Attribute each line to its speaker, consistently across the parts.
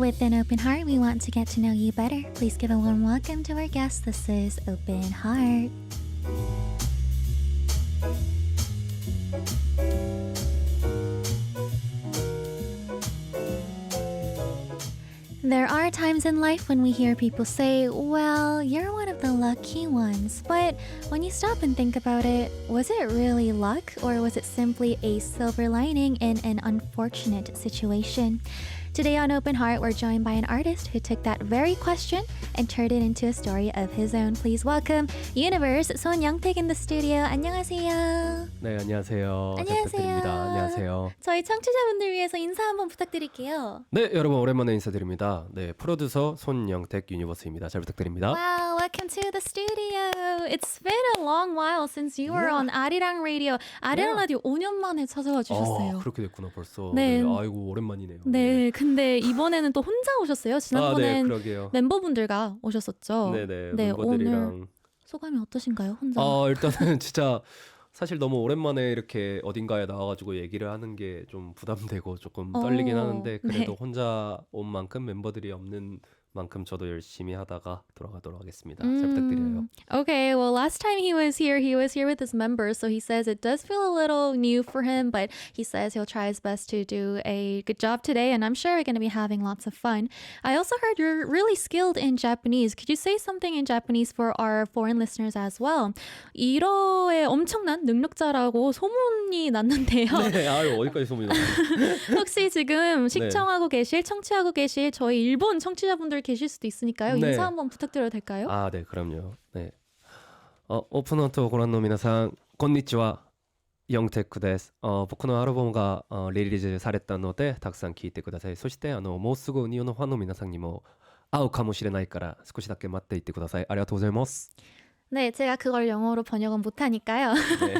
Speaker 1: With an open heart, we want to get to know you better. Please give a warm welcome to our guest. This is Open Heart. There are times in life when we hear people say, well, you're one of the lucky ones. But when you stop and think about it, was it really luck or was it simply a silver lining in an unfortunate situation? Today on Open Heart, we're joined by an artist who took that very question and turned it into a story of his own. Please welcome Universe 손영택 in the studio. 안녕하세요.
Speaker 2: 네, 안녕하세요. 잘
Speaker 1: 안녕하세요.
Speaker 2: 부탁드립니다. 안녕하세요.
Speaker 1: 저희 청취자분들 위해서 인사 한번 부탁드릴게요.
Speaker 2: 네, 여러분 오랜만에 인사드립니다. 네, 프로듀서 손영택 유니버스입니다. 잘 부탁드립니다.
Speaker 1: Wow, welcome to the studio. It's been a long while since you were on 아리랑 라디오. 아리랑 라디오 5년 만에 찾아와 주셨어요.
Speaker 2: 그렇게 됐구나 벌써.
Speaker 1: 네.
Speaker 2: 네, 아이고 오랜만이네요.
Speaker 1: 네, 근데 이번에는 또 혼자 오셨어요. 지난번엔
Speaker 2: 그러게요.
Speaker 1: 멤버분들과 오셨었죠.
Speaker 2: 네네,
Speaker 1: 네,
Speaker 2: 멤버들이랑.
Speaker 1: 오늘 소감이 어떠신가요? 혼자.
Speaker 2: 일단은 진짜 사실 너무 오랜만에 이렇게 어딘가에 나와가지고 얘기를 하는 게 좀 부담되고 조금 떨리긴 하는데 그래도
Speaker 1: 네.
Speaker 2: 혼자 온 만큼 멤버들이 없는 만큼 저도 열심히 하다가 돌아가도록 하겠습니다. 잘 부탁드려요.
Speaker 1: Okay, well, last time he was here with his members, so he says it does feel a little new for him, but he says he'll try his best to do a good job today, and I'm sure we're going to be having lots of fun. I also heard you're really skilled in Japanese. Could you say something in Japanese for our foreign listeners as well? 1어의 엄청난 능력자라고 소문이 났는데요.
Speaker 2: 네, 어디까지 소문이 나요?
Speaker 1: 혹시 지금 시청하고 계실, 청취하고 계실 저희 일본 청취자분들 계실 수도 있으니까요.
Speaker 2: 네.
Speaker 1: 인사 한번 부탁드려도 될까요?
Speaker 2: 네, 그럼요. 네. 오픈하트ご覧の皆さん、こんにちは。ヨンテックです。僕のアルバムがリリースされたので、たくさん聴いてください。そして、もうすぐ日本のファンの皆さんにも会うかもしれないから、少しだけ待っていてください。ありがとうございます。
Speaker 1: 네, 제가 그걸 영어로 번역은 못하니까요.
Speaker 2: 네.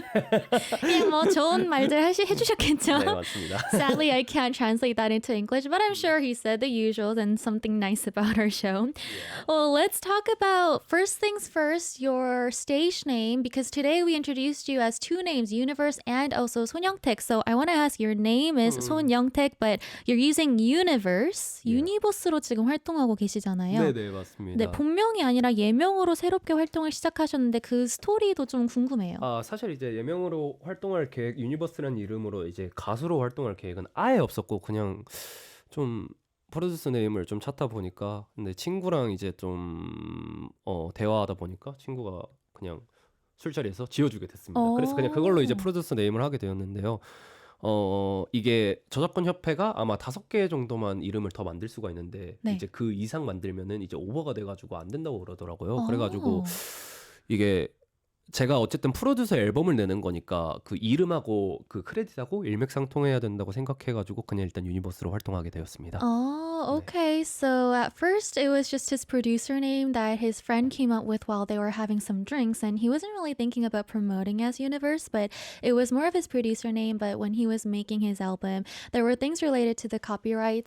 Speaker 1: 그냥 뭐 좋은 말들 해주셨겠죠?
Speaker 2: 네, 맞습니다.
Speaker 1: Sadly, I can't translate that into English, but I'm sure he said the usual and something nice about our show.
Speaker 2: Yeah.
Speaker 1: Well, let's talk about, first things first, your stage name, because today we introduced you as two names, Universe and also 손영택. So I want to ask, your name is 손영택, but you're using Universe,
Speaker 2: Yeah.
Speaker 1: 유니버스로 지금 활동하고 계시잖아요.
Speaker 2: 네, 네, 맞습니다.
Speaker 1: 네, 본명이 아니라 예명으로 새롭게 활동을 시작하셨는데 그 스토리도 좀 궁금해요.
Speaker 2: 사실 이제 예명으로 활동할 계획, 유니버스라는 이름으로 이제 가수로 활동할 계획은 아예 없었고 그냥 좀 프로듀스 네임을 좀 찾다 보니까 근데 친구랑 이제 좀 대화하다 보니까 친구가 그냥 술자리에서 지어주게 됐습니다. 그래서 그냥 그걸로 이제 프로듀스 네임을 하게 되었는데요. 이게 저작권 협회가 아마 5개 정도만 이름을 더 만들 수가 있는데
Speaker 1: 네.
Speaker 2: 이제 그 이상 만들면은 이제 오버가 돼가지고 안 된다고 그러더라고요. 그래가지고 이게 제가 어쨌든 프로듀서 앨범을 내는 거니까 그 이름하고 그 크레딧하고 일맥상통해야 된다고 생각해가지고 그냥 일단 유니버스로 활동하게 되었습니다.
Speaker 1: Oh, okay. So at first it was just his producer name that his friend came up with while they were having some drinks, and he wasn't really thinking about promoting as Universe, but it was more of his producer name. But when he was making his album, there were things related to the copyright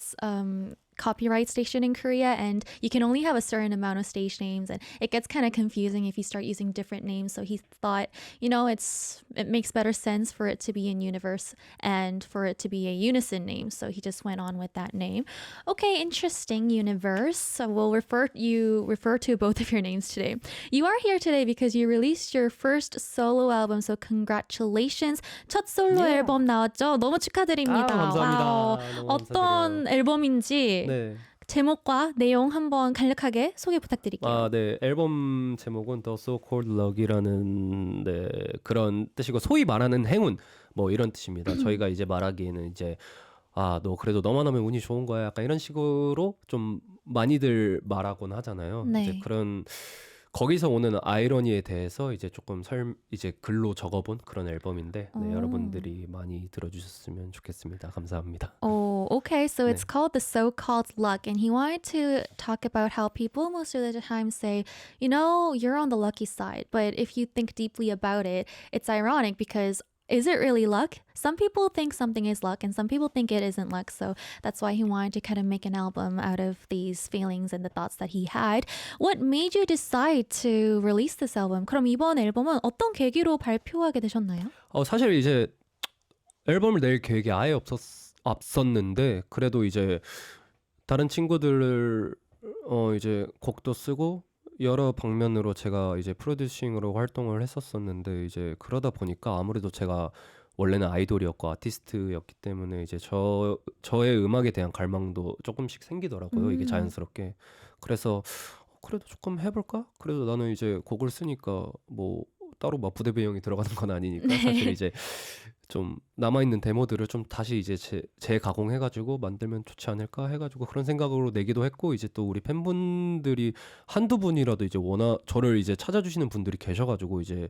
Speaker 1: station in Korea, and you can only have a certain amount of stage names, and it gets kind of confusing if you start using different names. So he thought, it makes better sense for it to be in Universe and for it to be a unison name. So he just went on with that name. Okay, interesting, Universe. So we'll refer to both of your names today. You are here today because you released your first solo album, so congratulations. 첫 솔로 앨범 나왔죠? 너무 축하드립니다.
Speaker 2: 감사합니다.
Speaker 1: 와우.
Speaker 2: 너무
Speaker 1: 어떤 앨범인지
Speaker 2: 네.
Speaker 1: 제목과 내용 한번 간략하게 소개 부탁드릴게요.
Speaker 2: 네. 앨범 제목은 The So-Called Luck이라는 그런 뜻이고 소위 말하는 행운 뭐 이런 뜻입니다. 저희가 이제 말하기에는 이제 너 그래도 너만 하면 운이 좋은 거야. 약간 이런 식으로 좀 많이들 말하곤 하잖아요.
Speaker 1: 네.
Speaker 2: 이제 그런 거기서 오는 아이러니에 대해서 이제 조금 이제 글로 적어본 그런 앨범인데 여러분들이 많이 들어주셨으면 좋겠습니다. 감사합니다.
Speaker 1: Oh, okay. So it's
Speaker 2: 네.
Speaker 1: called The So-Called Luck. And he wanted to talk about how people most of the time say, you're on the lucky side. But if you think deeply about it, it's ironic because is it really luck? Some people think something is luck and some people think it isn't luck. So that's why he wanted to kind of make an album out of these feelings and the thoughts that he had. What made you decide to release this album? 그럼 이번 앨범은 어떤 계기로 발표하게 되셨나요?
Speaker 2: 사실 이제 앨범을 낼 계획이 아예 없었는데 그래도 이제 다른 친구들 이제 곡도 쓰고 여러 방면으로 제가 이제 프로듀싱으로 활동을 했었었는데 이제 그러다 보니까 아무래도 제가 원래는 아이돌이었고 아티스트였기 때문에 이제 저의 음악에 대한 갈망도 조금씩 생기더라고요. 이게
Speaker 1: 음.
Speaker 2: 자연스럽게. 그래서 그래도 조금 해볼까? 그래도 나는 이제 곡을 쓰니까 뭐 따로 막 부대 배경이 들어가는 건 아니니까 사실
Speaker 1: 네.
Speaker 2: 이제 좀 남아있는 데모들을 좀 다시 이제 재가공해가지고 만들면 좋지 않을까 해가지고 그런 생각으로 내기도 했고 이제 또 우리 팬분들이 한두 분이라도 이제 워낙 저를 이제 찾아주시는 분들이 계셔가지고 이제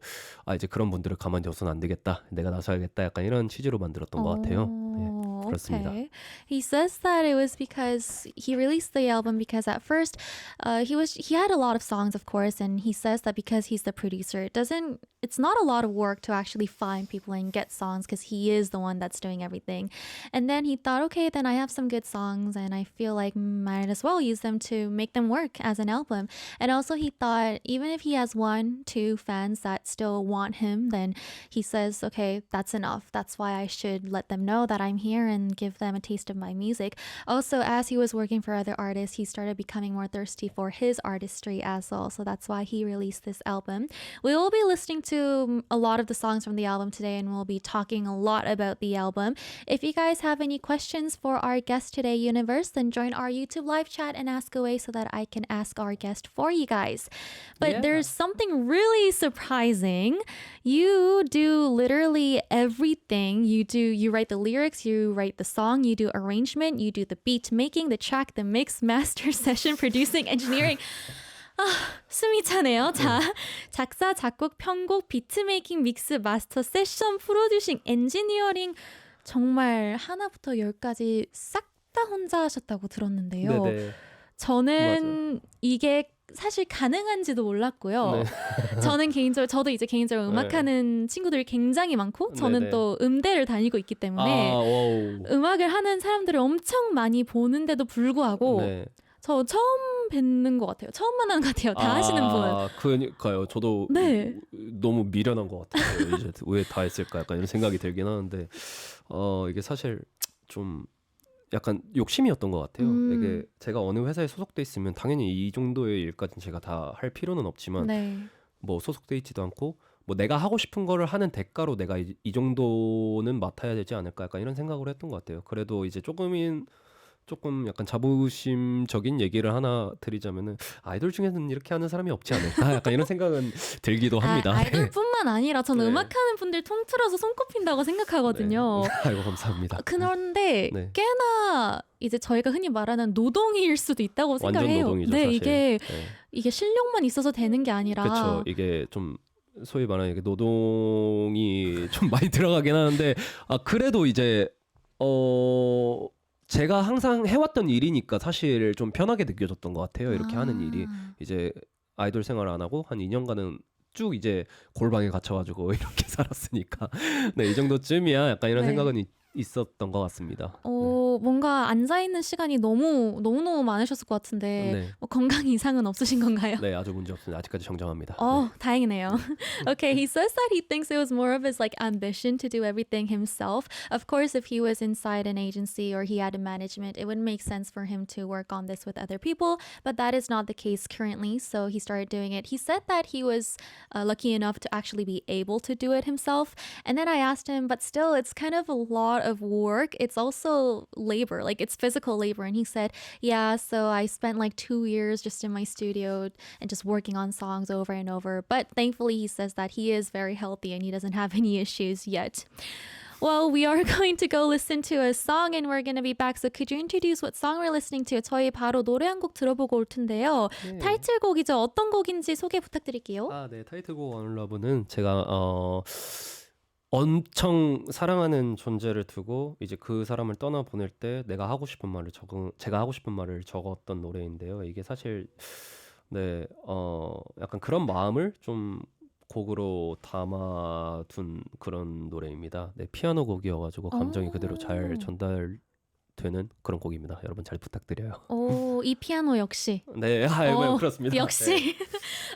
Speaker 2: 이제 그런 분들을 가만히 둬서는 안 되겠다. 내가 나서야겠다. 약간 이런 취지로 만들었던 것 같아요. 네,
Speaker 1: Oh,
Speaker 2: 그렇습니다.
Speaker 1: okay. He says that it was because he released the album because at first, he had a lot of songs, of course, and he says that because he's the producer, it's not a lot of work to actually find people and get songs because he is the one that's doing everything. And then he thought, okay, then I have some good songs and I feel like might as well use them to make them work as an album. And also he thought even if he has one, two fans that still want him, then he says, okay, that's enough. That's why I should let them know that I'm here and give them a taste of my music. Also, as he was working for other artists, he started becoming more thirsty for his artistry as well. So that's why he released this album. We will be listening to a lot of the songs from the album today and we'll be talking a lot about the album. If you guys have any questions for our guest today, Universe, then join our YouTube live chat and ask away so that I can ask our guest for you guys. But
Speaker 2: Yeah.
Speaker 1: there's something really surprising. You do literally everything. You write the lyrics, you write the song, you do arrangement, you do the beat making, the track, the mix, master, session, producing, engineering. 숨이 차네요. 자, 작사, 작곡, 편곡, 비트 메이킹, 믹스, 마스터, 세션, 프로듀싱, 엔지니어링 정말 하나부터 열까지 싹 다 혼자 하셨다고 들었는데요.
Speaker 2: 네네. 맞아요.
Speaker 1: 저는 이게 사실 가능한지도 몰랐고요.
Speaker 2: 네.
Speaker 1: 저도 이제 개인적으로 음악하는 친구들이 굉장히 많고 저는
Speaker 2: 네네.
Speaker 1: 또 음대를 다니고 있기 때문에
Speaker 2: 와우.
Speaker 1: 음악을 하는 사람들을 엄청 많이 보는데도 불구하고
Speaker 2: 네.
Speaker 1: 저 처음 뵙는 것 같아요. 처음 만나는 것 같아요. 다 하시는 분.
Speaker 2: 그러니까요. 저도
Speaker 1: 네.
Speaker 2: 너무 미련한 것 같아요. 이제 왜 다 했을까 약간 이런 생각이 들긴 하는데 이게 사실 좀 약간 욕심이었던 것 같아요. 이게 제가 어느 회사에 소속돼 있으면 당연히 이 정도의 일까지는 제가 다 할 필요는 없지만
Speaker 1: 네.
Speaker 2: 뭐 소속돼 있지도 않고 뭐 내가 하고 싶은 거를 하는 대가로 내가 이 정도는 맡아야 되지 않을까 약간 이런 생각으로 했던 것 같아요. 그래도 이제 조금 약간 자부심적인 얘기를 하나 드리자면은 아이돌 중에는 이렇게 하는 사람이 없지 않을까 약간 이런 생각은 들기도 합니다.
Speaker 1: 아이돌뿐만 아니라 저는
Speaker 2: 네.
Speaker 1: 음악하는 분들 통틀어서 손꼽힌다고 생각하거든요.
Speaker 2: 네. 아이고 감사합니다.
Speaker 1: 그런데
Speaker 2: 네.
Speaker 1: 꽤나 이제 저희가 흔히 말하는 노동일 수도 있다고
Speaker 2: 완전
Speaker 1: 생각을 해요.
Speaker 2: 노동이죠,
Speaker 1: 네,
Speaker 2: 사실.
Speaker 1: 이게 실력만 있어서 되는 게 아니라
Speaker 2: 그렇죠. 이게 좀 소위 말하는 이게 노동이 좀 많이 들어가긴 하는데 그래도 이제 제가 항상 해왔던 일이니까 사실 좀 편하게 느껴졌던 것 같아요. 이렇게 하는 일이 이제 아이돌 생활 안 하고 한 2년간은 쭉 이제 골방에 갇혀가지고 이렇게 살았으니까 네, 이 정도쯤이야 약간 이런
Speaker 1: 네.
Speaker 2: 생각은 있었던 것 같습니다.
Speaker 1: 뭔가 앉아있는 시간이 너무너무 많으셨을 것 같은데
Speaker 2: 네.
Speaker 1: 뭐 건강 이상은 없으신 건가요?
Speaker 2: 네, 아주 문제 없습니다. 아직까지 정정합니다.
Speaker 1: 다행이네요. Okay, he says that he thinks it was more of his like ambition to do everything himself. Of course, if he was inside an agency or he had a management, it would make sense for him to work on this with other people, but that is not the case currently, so he started doing it. He said that he was lucky enough to actually be able to do it himself, and then I asked him, but still, it's kind of a lot of work. It's also labor, like it's physical labor, and he said, yeah, so I spent like 2 years just in my studio and just working on songs over and over. But thankfully, he says that he is very healthy and he doesn't have any issues yet. Well, we are going to go listen to a song and we're going to be back. So could you introduce what song we're listening to? 저희 바로 노래 한 곡 들어보고 올 텐데요.
Speaker 2: 네.
Speaker 1: 타이틀곡이죠. 어떤 곡인지 소개 부탁드릴게요.
Speaker 2: 네, 타이틀곡 원러브는 제가 엄청 사랑하는 존재를 두고 이제 그 사람을 떠나 보낼 때 제가 하고 싶은 말을 적었던 노래인데요. 이게 사실 네, 약간 그런 마음을 좀 곡으로 담아둔 그런 노래입니다. 네, 피아노 곡이어가지고 감정이 그대로 잘 되는 그런 곡입니다. 여러분 잘 부탁드려요.
Speaker 1: 오, 이 피아노 역시.
Speaker 2: 네, 그렇습니다.
Speaker 1: 역시.
Speaker 2: 네.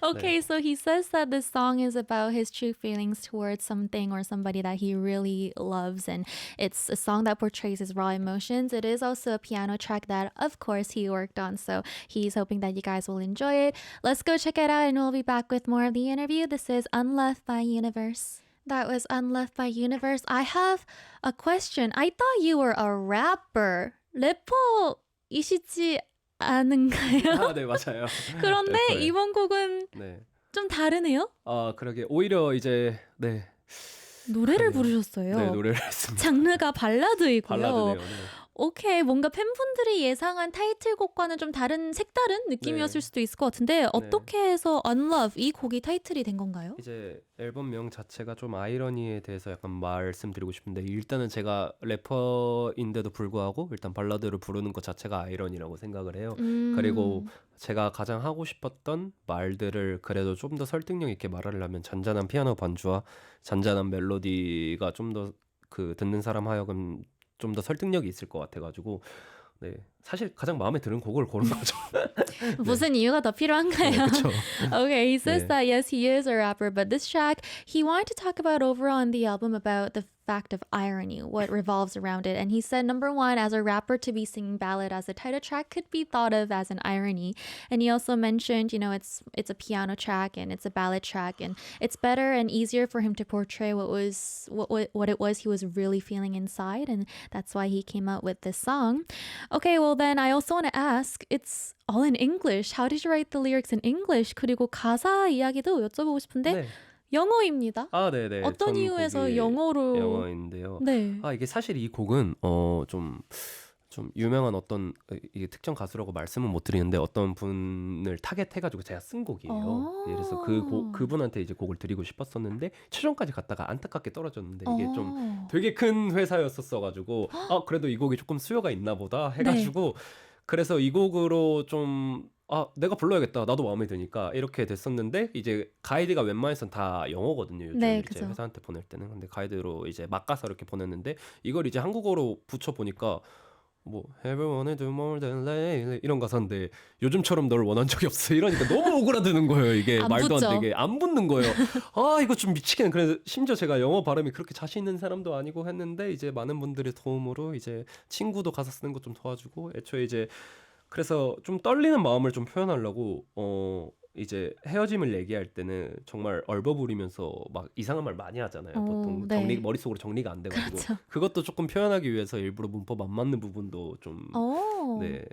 Speaker 1: Okay, so he says that this song is about his true feelings towards something or somebody that he really loves, and it's a song that portrays his raw emotions. It is also a piano track that, of course, he worked on, so he's hoping that you guys will enjoy it. Let's go check it out, and we'll be back with more of the interview. This is Unloved by Universe. That was Unloved by Universe. I have a question. I thought you were a rapper. 래퍼이시지 않은가요?
Speaker 2: 네, 맞아요.
Speaker 1: 그런데
Speaker 2: 래퍼예요.
Speaker 1: 이번 곡은
Speaker 2: 네.
Speaker 1: 좀 다르네요?
Speaker 2: 그러게 오히려 이제
Speaker 1: 노래를
Speaker 2: 그러네요.
Speaker 1: 부르셨어요.
Speaker 2: 네, 노래를 했습니다.
Speaker 1: 장르가 발라드이고요.
Speaker 2: 발라드네요. 네.
Speaker 1: 오케이, 뭔가 팬분들이 예상한 타이틀곡과는 좀 색다른 느낌이었을 수도 있을 것 같은데 어떻게 해서 Unlove 이 곡이 타이틀이 된 건가요?
Speaker 2: 이제 앨범명 자체가 좀 아이러니에 대해서 약간 말씀드리고 싶은데 일단은 제가 래퍼인데도 불구하고 일단 발라드를 부르는 것 자체가 아이러니라고 생각을 해요. 그리고 제가 가장 하고 싶었던 말들을 그래도 좀 더 설득력 있게 말을 하면 잔잔한 피아노 반주와 잔잔한 멜로디가 좀 더 그 듣는 사람 하여금 좀 더 설득력이 있을 것 같아가지고 네, 사실 가장 마음에 드는 곡을 고른 거죠.
Speaker 1: 무슨 이유가 더 필요한가요?
Speaker 2: 그렇죠.
Speaker 1: Okay, he says
Speaker 2: 네.
Speaker 1: that yes, he is a rapper, but this track he wanted to talk about overall on the album about the fact of irony, what revolves around it. And he said, number one, as a rapper, to be singing ballad as a title track could be thought of as an irony. And he also mentioned, you know, it's a piano track and it's a ballad track, and it's better and easier for him to portray what it was he was really feeling inside, and that's why he came out with this song. Okay, well then I also want to ask, it's all in English. How did you write the lyrics in English? 그리고 가사 이야기도 여쭤보고 싶은데
Speaker 2: 네.
Speaker 1: 영어입니다.
Speaker 2: 네네.
Speaker 1: 어떤 이유에서
Speaker 2: 곡이
Speaker 1: 영어로?
Speaker 2: 영어인데요.
Speaker 1: 네.
Speaker 2: 이게 사실 이 곡은 좀 유명한 어떤 이게 특정 가수라고 말씀은 못 드리는데 어떤 분을 타겟해가지고 제가 쓴 곡이에요. 그래서 그분한테 이제 곡을 드리고 싶었었는데 최종까지 갔다가 안타깝게 떨어졌는데 이게 좀 되게 큰 회사였었어가지고 그래도 이 곡이 조금 수요가 있나 보다 해가지고 그래서 이 곡으로 좀 내가 불러야겠다. 나도 마음에 드니까 이렇게 됐었는데 이제 가이드가 웬만해선 다 영어거든요. 요즘
Speaker 1: 네,
Speaker 2: 이제
Speaker 1: 그죠.
Speaker 2: 회사한테 보낼 때는. 근데 가이드로 이제 막 가서 이렇게 보냈는데 이걸 이제 한국어로 붙여 보니까 뭐 Everyone do more than lately 이런 가사인데 요즘처럼 널 원한 적이 없어 이러니까 너무 오그라드는 거예요. 이게
Speaker 1: 안
Speaker 2: 말도
Speaker 1: 붙죠.
Speaker 2: 안 되게 안 붙는 거예요. 이거 좀 미치겠네. 그래서 심지어 제가 영어 발음이 그렇게 자신 있는 사람도 아니고 했는데 이제 많은 분들의 도움으로 이제 친구도 가사 쓰는 거 좀 도와주고 애초에 이제 그래서 좀 떨리는 마음을 좀 표현하려고 이제 헤어짐을 얘기할 때는 정말 얼버무리면서 막 이상한 말 많이 하잖아요. 보통
Speaker 1: 네.
Speaker 2: 머릿속으로 정리가 안 돼가지고
Speaker 1: 그렇죠.
Speaker 2: 그것도 조금 표현하기 위해서 일부러 문법 안 맞는 부분도 좀 네,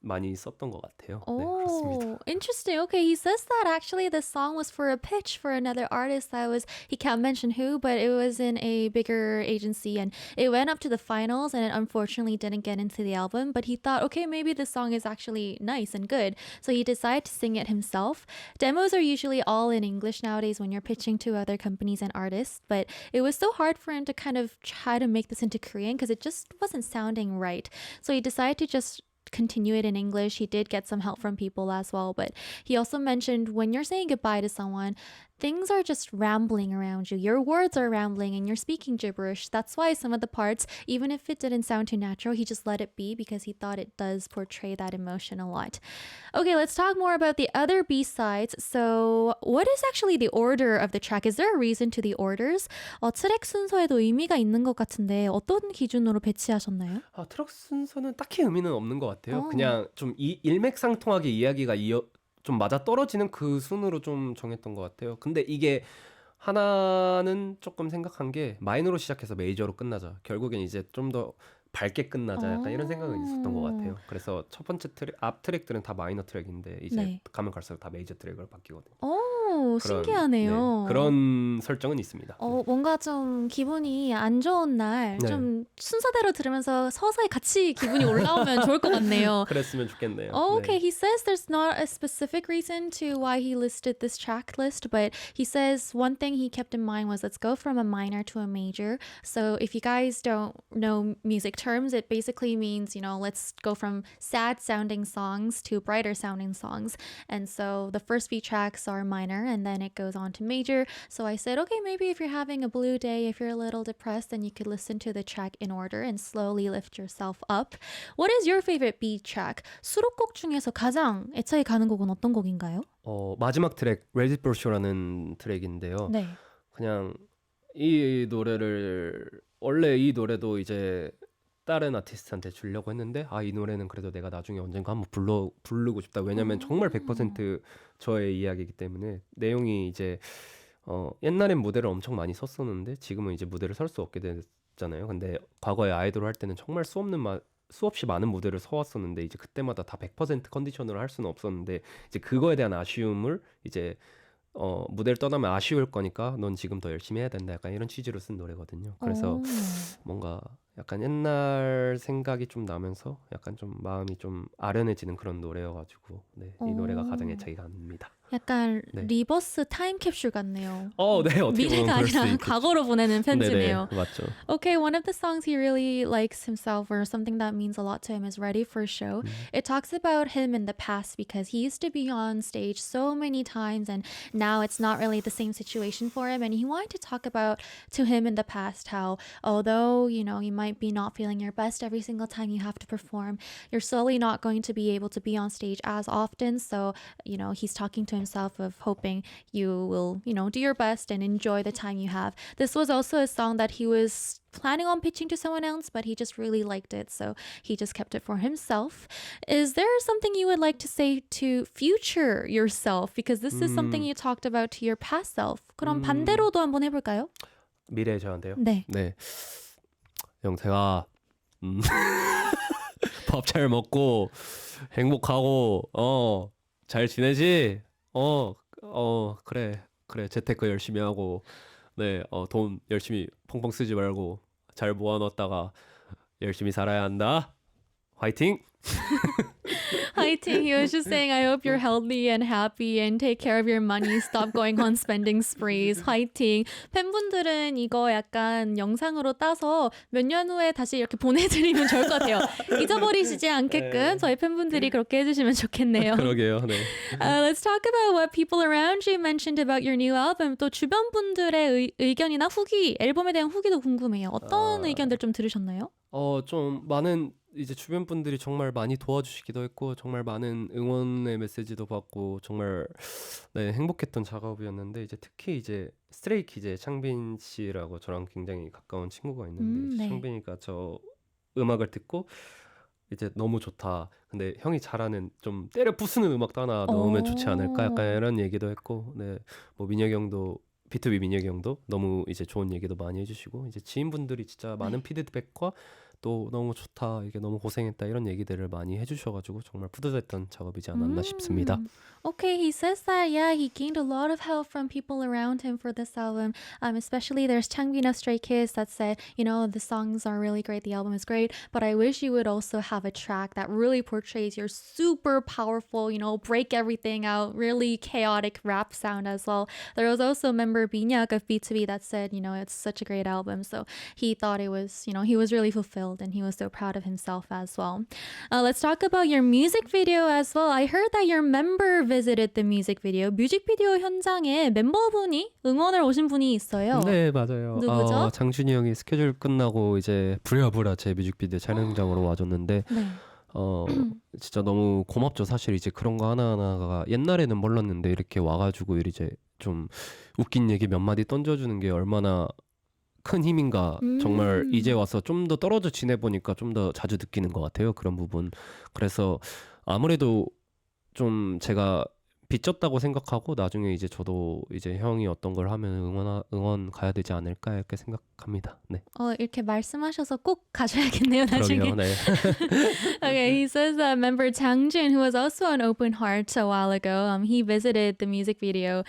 Speaker 2: 많이 썼던 것 같아요. 네, 그렇습니다.
Speaker 1: Oh, interesting. Okay, he says that actually the song was for a pitch for another artist that was, he can't mention who, but it was in a bigger agency and it went up to the finals and it unfortunately didn't get into the album. But he thought, okay, maybe this song is actually nice and good. So he decided to sing it himself. Demos are usually all in English nowadays when you're pitching to other companies and artists, but it was so hard for him to kind of try to make this into Korean because it just wasn't sounding right. So he decided to just continue it in English. He did get some help from people as well, but he also mentioned when you're saying goodbye to someone, things are just rambling around you. Your words are rambling and you're speaking gibberish. That's why some of the parts, even if it didn't sound too natural, he just let it be because he thought it does portray that emotion a lot. Okay, let's talk more about the other B-sides. So what is actually the order of the track? Is there a reason to the orders? 트랙 순서에도 의미가 있는 것 같은데 어떤 기준으로 배치하셨나요?
Speaker 2: 트럭 순서는 딱히 의미는 없는 것 같아요. 그냥 좀 일맥상통하게 이야기가 좀 맞아 떨어지는 그 순으로 좀 정했던 것 같아요. 근데 이게 하나는 조금 생각한 게 마이너로 시작해서 메이저로 끝나자. 결국엔 이제 좀 더 밝게 끝나자. 약간 이런 생각은 있었던 것 같아요. 그래서 첫 번째 앞 트랙들은 다 마이너 트랙인데 이제
Speaker 1: 네.
Speaker 2: 가면 갈수록 다 메이저 트랙으로 바뀌거든요.
Speaker 1: 신기하네요.
Speaker 2: 그런 설정은 있습니다.
Speaker 1: 뭔가 좀 기분이 안 좋은 날 좀 순서대로 들으면서 서서히 같이 기분이 올라오면 좋을 것 같네요.
Speaker 2: 그랬으면 좋겠네요.
Speaker 1: Okay. He says there's not a specific reason to why he listed this track list, but he says one thing he kept in mind was let's go from a minor to a major. So if you guys don't know music terms, it basically means, you know, let's go from sad sounding songs to brighter sounding songs. And so the first few tracks are minor minor and then it goes on to major. So I said, okay, maybe if you're having a blue day, if you're a little depressed, then you could listen to the track in order and slowly lift yourself up. What is your favorite B track? 수록곡 중에서 가장 애착이 가는 곡은 어떤 곡인가요?
Speaker 2: 마지막 트랙 Ready for Show라는 트랙인데요.
Speaker 1: 네.
Speaker 2: 그냥 이 노래를 원래 이 노래도 이제 다른 아티스트한테 주려고 했는데 이 노래는 그래도 내가 나중에 언젠가 한번 부르고 싶다. 왜냐면 정말 100% 저의 이야기이기 때문에 내용이 이제 옛날엔 무대를 엄청 많이 섰었는데 지금은 이제 무대를 설 수 없게 됐잖아요. 근데 과거에 아이돌 할 때는 정말 수없이 많은 무대를 서왔었는데 이제 그때마다 다 100% 컨디션으로 할 수는 없었는데 이제 그거에 대한 아쉬움을 이제 무대를 떠나면 아쉬울 거니까 넌 지금 더 열심히 해야 된다. 약간 이런 취지로 쓴 노래거든요. 그래서 뭔가 약간 옛날 생각이 좀 나면서 약간 좀 마음이 좀 아련해지는 그런 노래여가지고 이 노래가 가장 애착이 갑니다.
Speaker 1: 약간
Speaker 2: 네.
Speaker 1: 리버스 타임캡슐 같네요.
Speaker 2: 네, 어떻게 보면
Speaker 1: 미래가
Speaker 2: 그럴 수
Speaker 1: 아니라
Speaker 2: 있겠죠.
Speaker 1: 과거로 보내는 편지네요.
Speaker 2: 네네, 맞죠.
Speaker 1: Okay, one of the songs he really likes himself or something that means a lot to him is Ready for Show. It talks about him in the past because he used to be on stage so many times and now it's not really the same situation for him, and he wanted to talk about to him in the past how although, you know, you might be not feeling your best every single time you have to perform, you're slowly not going to be able to be on stage as often. So, you know, he's talking to himself of hoping you will, you know, do your best and enjoy the time you have. This was also a song that he was planning on pitching to someone else, but he just really liked it, so he just kept it for himself. Is there something you would like to say to future yourself? Because this is something you talked about to your past self. 그럼 반대로도 한번 해볼까요?
Speaker 2: 미래 저한테요?
Speaker 1: 네.
Speaker 2: 영태가 밥 잘 먹고 행복하고 잘 지내지? 그래 재테크 열심히 하고 돈 열심히 펑펑 쓰지 말고 잘 모아놨다가 열심히 살아야 한다. 화이팅!
Speaker 1: Fighting. He was just saying, I hope you're healthy and happy and take care of your money. Stop going on spending sprees. Fighting. 팬분들은 이거 약간 영상으로 따서 몇 년 후에 다시 이렇게 보내드리면 좋을 것 같아요. 잊어버리시지 않게끔 저희 팬분들이 그렇게 해주시면 좋겠네요.
Speaker 2: 그러게요. 네.
Speaker 1: Let's talk about what people around you mentioned about your new album. 또 주변 분들의 의견이나 후기, 앨범에 대한 후기도 궁금해요. 어떤 의견들 좀 들으셨나요?
Speaker 2: 좀 많은 이제 주변 분들이 정말 많이 도와주시기도 했고 정말 많은 응원의 메시지도 받고 정말 행복했던 작업이었는데 이제 특히 이제 스트레이키즈의 창빈 씨라고 저랑 굉장히 가까운 친구가 있는데
Speaker 1: 네.
Speaker 2: 창빈이가 저 음악을 듣고 이제 너무 좋다. 근데 형이 잘하는 좀 때려 부수는 음악도 하나 넣으면 좋지 않을까? 약간 이런 얘기도 했고, 뭐 민혁이 형도 B2B 민혁이 형도 너무 이제 좋은 얘기도 많이 해주시고 이제 지인분들이 진짜 많은 피드백과 또 너무 좋다, 이게 너무 고생했다 이런 얘기들을 많이 해주셔가지고 정말 뿌듯했던 작업이지 않았나 싶습니다.
Speaker 1: Okay, he says that, yeah, he gained a lot of help from people around him for this album. Especially there's Changbin of Stray Kids that said, you know, the songs are really great, the album is great, but I wish you would also have a track that really portrays your super powerful, you know, break everything out, really chaotic rap sound as well. There was also a member Binyak of B2B that said, you know, it's such a great album. So he thought it was, you know, he was really fulfilled and he was so proud of himself as well. Let's talk about your music video as well. I heard that your member visited the music video. 뮤직비디오 현장에 멤버분이 응원을 오신 분이 있어요.
Speaker 2: 네, 맞아요.
Speaker 1: 누구죠?
Speaker 2: 장준이 형이 스케줄 끝나고 이제 부랴부랴 제 뮤직비디오 촬영장으로 와줬는데
Speaker 1: 네.
Speaker 2: 진짜 너무 고맙죠. 사실 이제 그런 거 하나하나가 옛날에는 몰랐는데 이렇게 와가지고 이제 좀 웃긴 얘기 몇 마디 던져주는 게 얼마나 큰 힘인가. 정말 이제 와서 좀 더 떨어져 지내보니까 좀 더 자주 느끼는 것 같아요. 그런 부분. 그래서 아무래도 좀 제가 빚졌다고 생각하고 나중에 이제 저도 이제 형이 어떤 걸 하면 응원 가야 되지 않을까 이렇게 생각합니다. 네.
Speaker 1: 이렇게 말씀하셔서 꼭 가셔야겠네요, 나중에.
Speaker 2: 그러게요. 네.
Speaker 1: Okay, he says that member Changjin, who was also an open heart a while ago, he visited the music video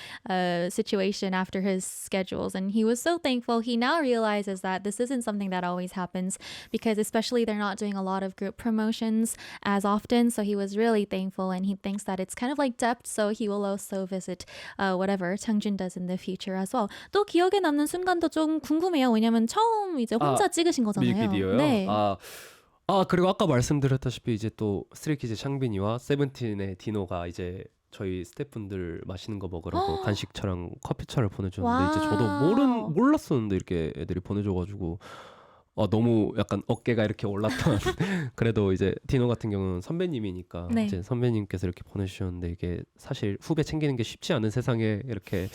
Speaker 1: situation after his schedules, and he was so thankful. He now realizes that this isn't something that always happens because especially they're not doing a lot of group promotions as often, so he was really thankful, and he thinks that it's kind of like debt, so he will also visit whatever Changjin does in the future as well. 또 기억에 남는 순간도 좀 궁금해요. 왜냐면 처음 이제 혼자 찍으신 거잖아요.
Speaker 2: 뮤직비디오요?
Speaker 1: 네.
Speaker 2: 그리고 아까 말씀드렸다시피 이제 또 스트레이키즈 창빈이와 세븐틴의 디노가 이제 저희 스태프분들 맛있는 거 먹으라고 간식차랑 커피차를 보내줬는데 이제 저도
Speaker 1: 와우.
Speaker 2: 몰랐었는데 이렇게 애들이 보내줘가지고 너무 약간 어깨가 이렇게 올랐던 그래도 이제 디노 같은 경우는 선배님이니까
Speaker 1: 네.
Speaker 2: 이제 선배님께서 이렇게 보내주셨는데 이게 사실 후배 챙기는 게 쉽지 않은 세상에 이렇게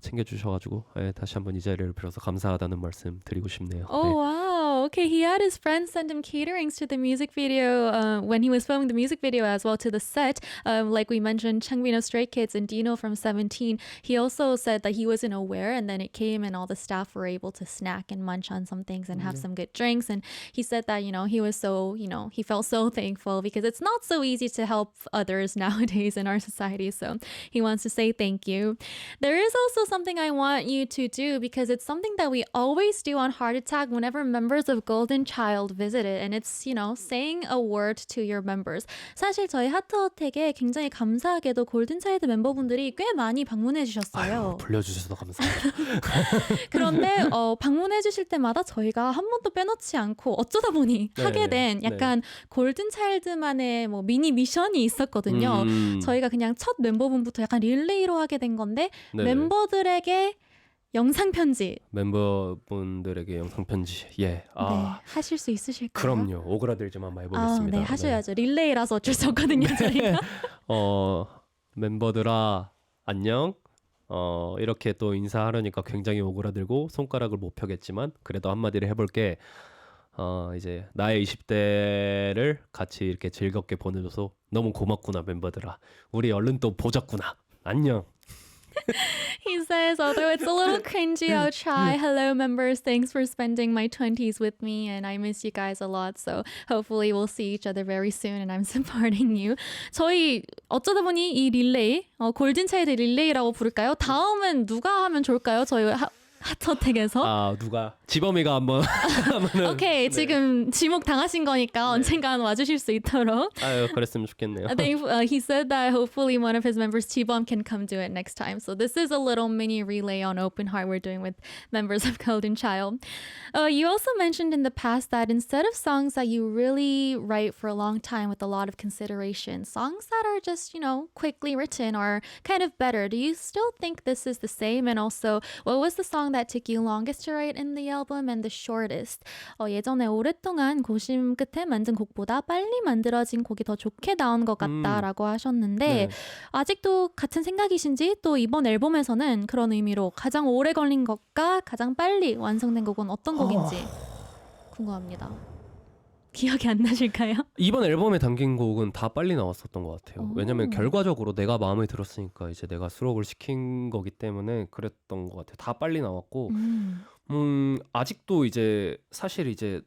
Speaker 2: 챙겨주셔가지고 다시 한번 이 자리를 빌어서 감사하다는 말씀 드리고 싶네요.
Speaker 1: Oh wow. Okay, he had his friends send him caterings to the music video when he was filming the music video as well to the set. Like we mentioned, Changbin of Stray Kids and Dino from 17. He also said that he wasn't aware and then it came and all the staff were able to snack and munch on some things and have some good drinks. And he said that, he was so, he felt so thankful because it's not so easy to help others nowadays in our society. So he wants to say thank you. There is also something I want you to do because it's something that we always do on Heart Attack whenever members of Golden Child visit it. And it's, saying a word to your members. 사실 저희 하트어택에 굉장히 감사하게도 골든차일드 멤버분들이 꽤 많이 방문해 주셨어요.
Speaker 2: 불러주셔서 감사합니다.
Speaker 1: 그런데 방문해 주실 때마다 저희가 한 번도 빼놓지 않고 어쩌다 보니 하게 된 약간 골든차일드만의 뭐 미니 미션이 있었거든요. 저희가 그냥 첫 멤버분부터 약간 릴레이로 하게 된 건데 멤버들에게 영상 편지.
Speaker 2: 멤버분들에게 영상 편지.
Speaker 1: 네, 하실 수 있으실까요?
Speaker 2: 그럼요. 오그라들지만 한번 해보겠습니다.
Speaker 1: 네, 하셔야죠. 릴레이라서 어쩔 수 없거든요, 저희가.
Speaker 2: 멤버들아 안녕. 이렇게 또 인사하려니까 굉장히 오그라들고 손가락을 못 펴겠지만 그래도 한마디를 해볼게. 이제 나의 20대를 같이 이렇게 즐겁게 보내줘서 너무 고맙구나 멤버들아. 우리 얼른 또 보자꾸나. 안녕.
Speaker 1: He says, although it's a little cringy, I'll try. Hello, members. Thanks for spending my 20s with me, and I miss you guys a lot. So hopefully we'll see each other very soon, and I'm supporting you. 저희 어쩌다 보니 이 릴레이, 골든차일드 릴레이라고 부를까요? 다음은 누가 하면 좋을까요? 저희 하트어택에서.
Speaker 2: 누가? 지범이가 한번 하면은.
Speaker 1: 오케이, 지금 지목 당하신 거니까 언젠간 와주실 수 있도록.
Speaker 2: 아유, 그랬으면 좋겠네요.
Speaker 1: I think he said that hopefully one of his members, T-Bomb, can come do it next time. So this is a little mini relay on Open Heart we're doing with members of Golden Child. You also mentioned in the past that instead of songs that you really write for a long time with a lot of consideration, songs that are just, quickly written are kind of better. Do you still think this is the same? And also, what was the song that took you longest to write in the album and the shortest? 예전에 오랫동안 고심 끝에 만든 곡보다 빨리 만들어진 곡이 더 좋게 나온 것 같다라고 하셨는데 아직도 같은 생각이신지 또 이번 앨범에서는 그런 의미로 가장 오래 걸린 것과 가장 빨리 완성된 곡은 어떤 곡인지 궁금합니다. 기억이 안 나실까요?
Speaker 2: 이번 앨범에 담긴 곡은 다 빨리 나왔었던 것 같아요. 왜냐면 결과적으로 내가 마음에 들었으니까 이제 내가 수록을 시킨 거기 때문에 그랬던 것 같아요. 다 빨리 나왔고 아직도 이제 사실 이제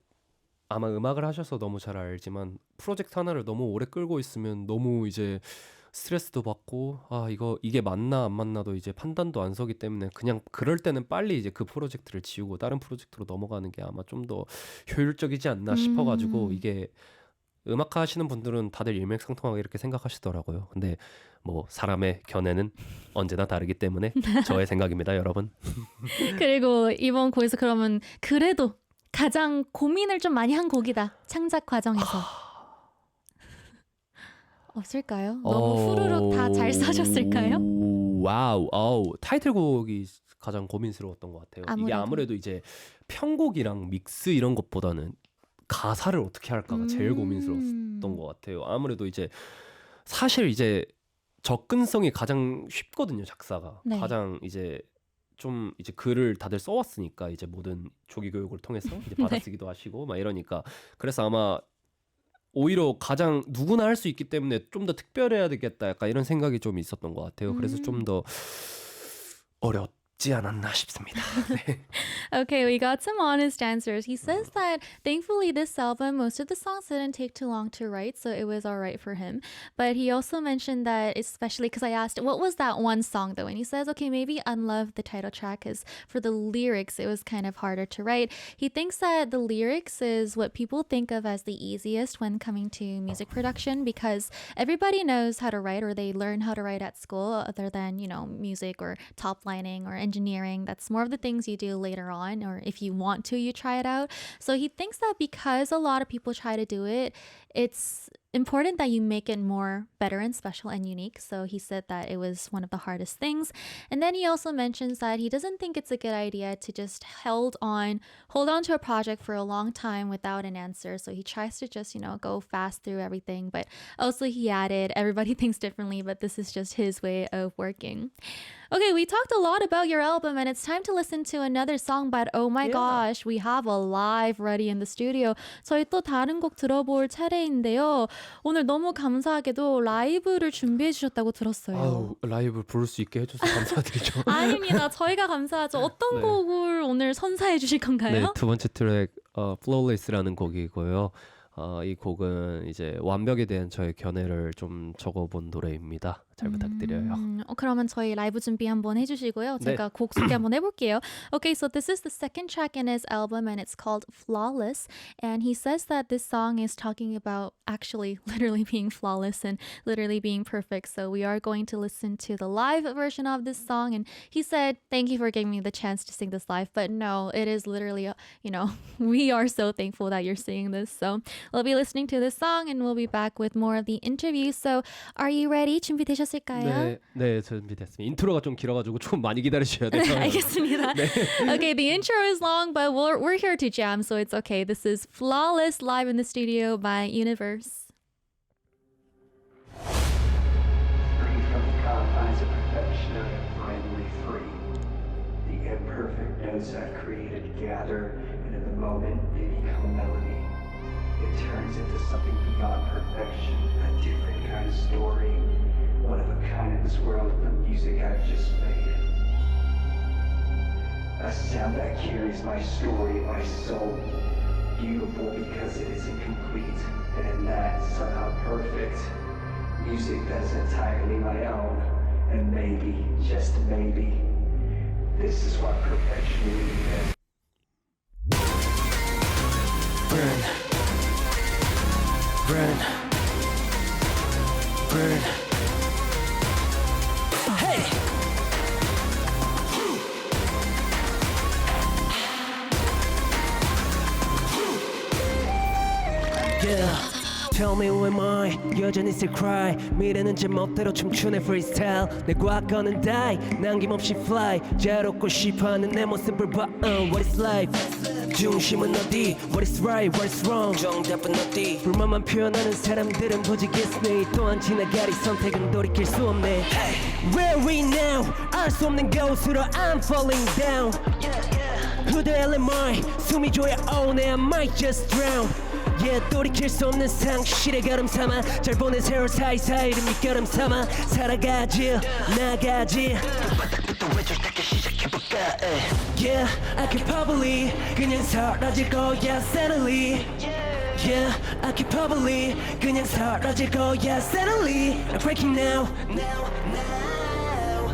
Speaker 2: 아마 음악을 하셔서 너무 잘 알지만 프로젝트 하나를 너무 오래 끌고 있으면 너무 이제 스트레스도 받고 이게 맞나 안 맞나도 이제 판단도 안 서기 때문에 그냥 그럴 때는 빨리 이제 그 프로젝트를 지우고 다른 프로젝트로 넘어가는 게 아마 좀 더 효율적이지 않나 싶어가지고 이게 음악 하시는 분들은 다들 일맥상통하게 이렇게 생각하시더라고요. 근데 뭐 사람의 견해는 언제나 다르기 때문에 저의 생각입니다, 여러분.
Speaker 1: 그리고 이번 곡에서 그러면 그래도 가장 고민을 좀 많이 한 곡이다. 창작 과정에서. 없을까요? 너무 후루룩 다 잘 써줬을까요?
Speaker 2: 와우. 타이틀곡이 가장 고민스러웠던 것 같아요. 이게
Speaker 1: 아무래도.
Speaker 2: 아무래도 이제 편곡이랑 믹스 이런 것보다는 가사를 어떻게 할까가 제일 고민스러웠던 것 같아요. 아무래도 이제 사실 이제 접근성이 가장 쉽거든요, 작사가.
Speaker 1: 네.
Speaker 2: 가장 이제 좀 이제 글을 다들 써왔으니까 이제 모든 조기 교육을 통해서 이제 받아쓰기도 하시고 막 이러니까 그래서 아마 오히려 가장 누구나 할 수 있기 때문에 좀 더 특별해야 되겠다 약간 이런 생각이 좀 있었던 것 같아요. 그래서 좀 더 어렵지 않았나 싶습니다. 네.
Speaker 1: Okay, we got some honest answers. He says that thankfully this album, most of the songs didn't take too long to write, so it was all right for him. But he also mentioned that, especially because I asked, what was that one song though? And he says, okay, maybe Unlove, the title track, is for the lyrics, it was kind of harder to write. He thinks that the lyrics is what people think of as the easiest when coming to music production because everybody knows how to write or they learn how to write at school other than, music or top lining or engineering. That's more of the things you do later on, or if you want to, you try it out. So he thinks that because a lot of people try to do it, it's important that you make it more better and special and unique. So he said that it was one of the hardest things. And then he also mentions that he doesn't think it's a good idea to just hold on to a project for a long time without an answer. So he tries to just, go fast through everything. But also he added, everybody thinks differently, but this is just his way of working. Okay, we talked a lot about your album and it's time to listen to another song, but oh my
Speaker 2: Yeah.
Speaker 1: gosh, we have a live ready in the studio. 저희 또 다른 곡 들어볼 차례인데요. 오늘 너무 감사하게도 라이브를 준비해 주셨다고 들었어요.
Speaker 2: 아우, 라이브 부를 수 있게 해줘서 감사드리죠.
Speaker 1: 아닙니다. 저희가 감사하죠. 어떤
Speaker 2: 네.
Speaker 1: 곡을 오늘 선사해 주실
Speaker 2: 네,
Speaker 1: 건가요?
Speaker 2: 두 번째 트랙 Flawless라는 곡이고요. 이 곡은 이제 완벽에 대한 저의 견해를 좀 적어본 노래입니다. 잘 부탁드려요.
Speaker 1: 그러면 저희 라이브 준비 한번 해주시고요.
Speaker 2: 네.
Speaker 1: 제가 곡 소개 한번 해볼게요. Okay, so this is the second track in his album and it's called Flawless. And he says that this song is talking about actually literally being flawless and literally being perfect. So we are going to listen to the live version of this song. And he said, thank you for giving me the chance to sing this live. But no, it is literally, we are so thankful that you're singing this. So we'll be listening to this song and we'll be back with more of the interview. So are you ready? 준비되셨을까요?
Speaker 2: 네, 준비됐습니다. 인트로가 좀 길어가지고 좀 많이 기다리셔야 돼요.
Speaker 1: 알겠습니다. Okay, the intro is long, but we're here to jam, so it's okay. This is Flawless live in the studio by Universe.
Speaker 3: Free from the confines of perfection, I am finally free. The imperfect notes I've created gather, and in the moment they become a melody. It turns into something beyond perfection, a different kind of story, one of a kind in this world of the music I've just made. A sound that carries my story, my soul, beautiful because it is incomplete, and in that somehow perfect. Music that is entirely my own, and maybe, just maybe, this is what perfection really is. Burn. Burn. Burn. Hey! Yeah. Tell me who am I? 여전히 still cry. 미래는 제 멋대로 춤추는 freestyle. 내 과거는 die. 남김없이 fly. 자롭고 싶어하는 내 모습을 봐. What is life? 중심은 어디? What is right? What is wrong? 정답은 어디? 불만만 표현하는 사람들은 부지기스네. 또한 지나가리 선택은 돌이킬 수 없네. Where are we now? 알 수 없는 곳으로 I'm falling down. Who the hell am I? 숨이 조여 oh I might just drown. Yeah, 돌이킬 수 없는 상실의 걸음 삼아 잘 보낸 세월 사이사이를 밑거름 삼아 살아가지 나가지 바닥부터 외줄타기 시작해볼까 Yeah, I can probably 그냥 사라질 거야 suddenly Yeah, I can probably 그냥 사라질 거야 suddenly I'm breaking now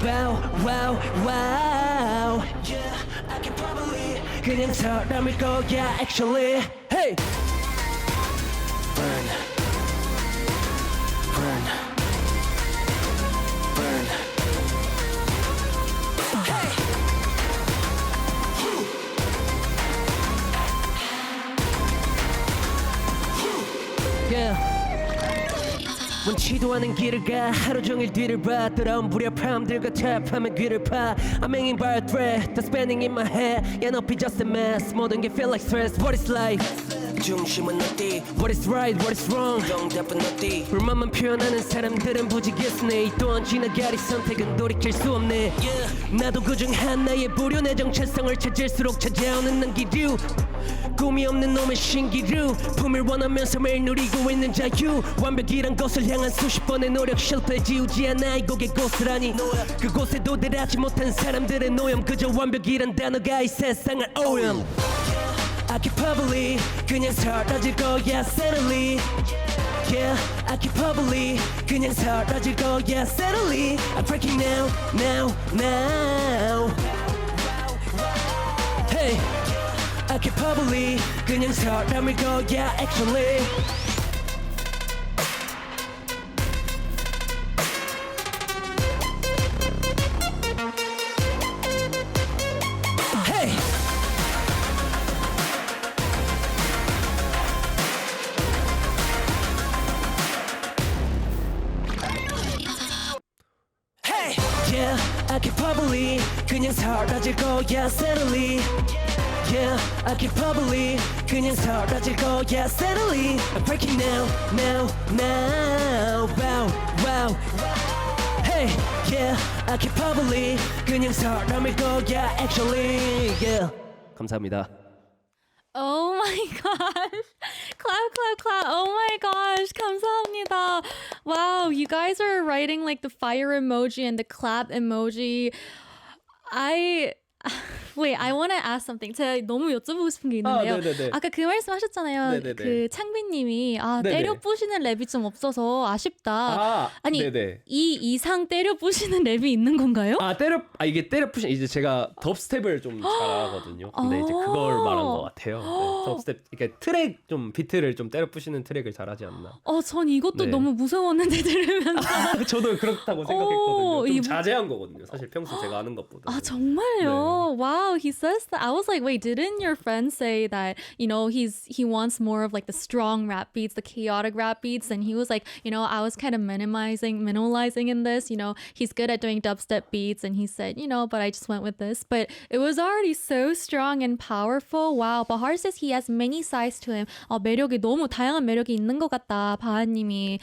Speaker 3: Wow, wow, wow Yeah, I can probably 그냥 사람일 거야 actually Hey! Burn. Burn. Burn. Hey! Yeah. 원치도 않은 길을 가 하루 종일 뒤를 봐 돌아온 불협함들과 탑하면 귀를 파 I'm hanging by a thread That's spinning in my head Yeah, no, be just a mess 모든 게 feel like stress What is life? 중심은 어디? What is right? What is wrong? 정답은 어디? 불만만 표현하는 사람들은 부지기스네 또한 지나가리 선택은 돌이킬 수 없네 yeah. 나도 그중 하나의 부류 내 정체성을 찾을수록 찾아오는 난 기류 꿈이 없는 놈의 신기루 품을 원하면서 매일 누리고 있는 자유 완벽이란 것을 향한 수십 번의 노력 실패 지우지 않아 이 곡의 고스란히 그곳에 도달하지 못한 사람들의 노염 그저 완벽이란 단어가 이 세상을 오염 I keep probably 그냥 사라질 거야 suddenly Yeah, I keep probably 그냥 사라질 거야 suddenly I'm breaking now, now, now Hey I keep probably 그냥 사람일 거야 actually Hey Yeah, I keep probably 그냥 사라질 거야 suddenly. Yeah, I keep probably 그냥 사라질 거야 suddenly. I'm breaking now, now, now. Wow, wow. Hey, yeah, I keep probably 그냥 사람일 거야 actually. Yeah. 감사합니다.
Speaker 1: Oh my gosh. Clap, clap, clap. Oh my gosh. 감사합니다. Wow, you guys are writing like the fire emoji and the clap emoji. Wait, I want to ask something. 제가 너무 여쭤보고 싶은 게 있는데요.
Speaker 2: 네네네.
Speaker 1: 아까 그 말씀하셨잖아요.
Speaker 2: 네네네.
Speaker 1: 그 창빈님이
Speaker 2: 네네.
Speaker 1: 때려 부시는 랩이 좀 없어서 아쉽다. 아니,
Speaker 2: 네네.
Speaker 1: 이 이상 때려 부시는 랩이 있는 건가요?
Speaker 2: 이게 때려 푸신 이제 제가 덥스텝을 좀 잘하거든요. 근데 이제 그걸 말한 것 같아요. 네, 덥스텝 이렇게 트랙 좀 비트를 좀 때려 푸시는 트랙을 잘하지 않나.
Speaker 1: 전 이것도
Speaker 2: 네.
Speaker 1: 너무 무서웠는데 들으면서.
Speaker 2: 저도 그렇다고 생각했거든요. 좀
Speaker 1: 이-
Speaker 2: 자제한 거거든요. 사실 평소 제가 아는 것보다.
Speaker 1: 정말요? Wow, he says that. I was like, wait, didn't your friend say that, he wants more of like the strong rap beats, the chaotic rap beats? And he was like, I was kind of minimalizing in this, he's good at doing dubstep beats. And he said, but I just went with this. But it was already so strong and powerful. Wow. Bahar says he has many sides to him. 매력이 너무 다양한 매력이 있는 것 같다. 바하님이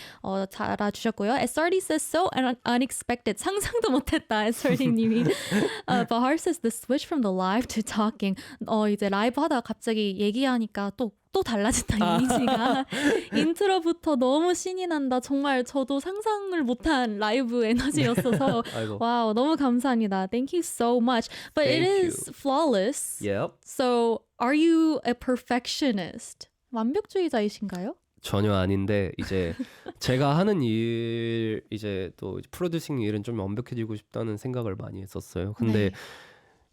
Speaker 1: 달아주셨고요. SRD says so unexpected. 상상도 못했다. SRD님이. Bahar says the switch from the live to talking. 이제 라이브 하다가 갑자기 얘기하니까 또 달라진다 이미지가. 인트로부터 너무 신이 난다. 정말 저도 상상을 못한 라이브 에너지였어서.
Speaker 2: 아이고.
Speaker 1: 와우, 너무 감사합니다. Thank you so much. But it
Speaker 2: Thank
Speaker 1: is flawless.
Speaker 2: Yep.
Speaker 1: So, are you a perfectionist? 완벽주의자이신가요?
Speaker 2: 전혀 아닌데 이제 제가 하는 일 이제 또 프로듀싱 일은 좀 완벽해지고 싶다는 생각을 많이 했었어요. 근데
Speaker 1: 네.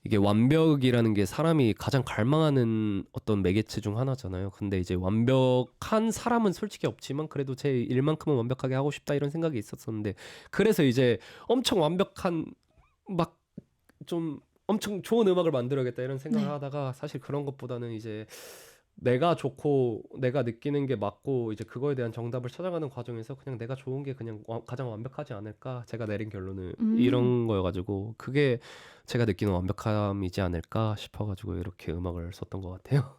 Speaker 2: 이게 완벽이라는 게 사람이 가장 갈망하는 어떤 매개체 중 하나잖아요. 근데 이제 완벽한 사람은 솔직히 없지만 그래도 제 일만큼은 완벽하게 하고 싶다 이런 생각이 있었었는데 그래서 이제 엄청 완벽한 막 좀 엄청 좋은 음악을 만들어야겠다 이런 생각을
Speaker 1: 네.
Speaker 2: 하다가 사실 그런 것보다는 이제 내가 좋고 내가 느끼는 게 맞고 이제 그거에 대한 정답을 찾아가는 과정에서 그냥 내가 좋은 게 그냥 가장 완벽하지 않을까 제가 내린 결론은 이런 거여가지고 그게 제가 느끼는 완벽함이지 않을까 싶어가지고 이렇게 음악을 썼던 것 같아요.